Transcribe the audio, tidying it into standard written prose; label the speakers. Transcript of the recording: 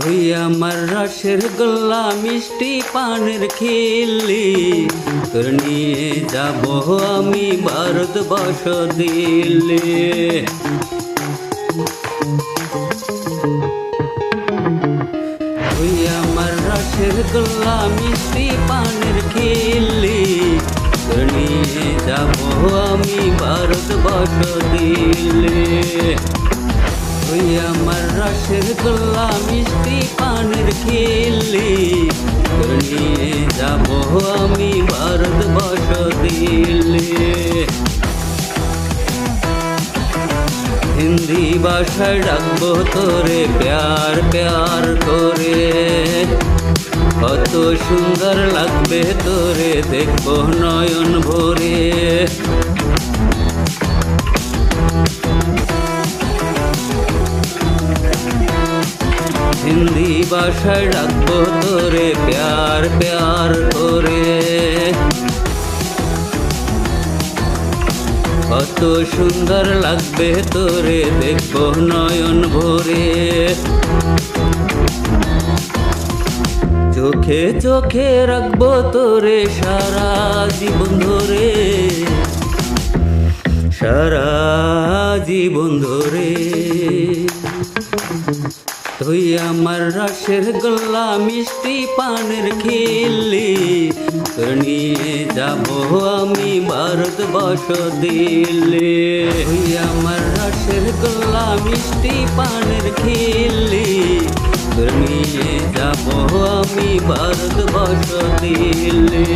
Speaker 1: তুই আমার রসের গোল্লা মিষ্টি পানের খিল্লি, তোর নিয়ে যাব আমি ভারতবর্ষ দিল্লি। তুই আমার রসের গোল্লা মিষ্টি পানের খিল্লি, তোর নিয়ে যাব আমি ভারতবর্ষ দিল্লি। তুই আমার রসের গোল্লা মিষ্টি পানের খিল্লি, তোর নিয়ে যাব আমি ভারতবর্ষ দিল্লি। হিন্দি ভাষায় ডাকবো তোরে প্যার প্যার করে, কত সুন্দর লাগবে তোরে দেখবো নয়ন ভরে। হিন্দি ভাষায় ডাকবো তোরে প্যার প্যার করে, কত সুন্দর লাগবে তোরে দেখবো নয়ন ভরে। চোখে চোখে রাখবো তোরে সারা জীবন ধরে, সারা জীবন ধরে। তুই আমার রসের গোল্লা মিষ্টি পানের খিল্লি, তোর নিয়ে যাব আমি ভারতবর্ষ দিল্লি। তুই আমার রসের গোল্লা মিষ্টি পানের খিল্লি, তোর নিয়ে যাব আমি ভারতবর্ষ দিল্লি।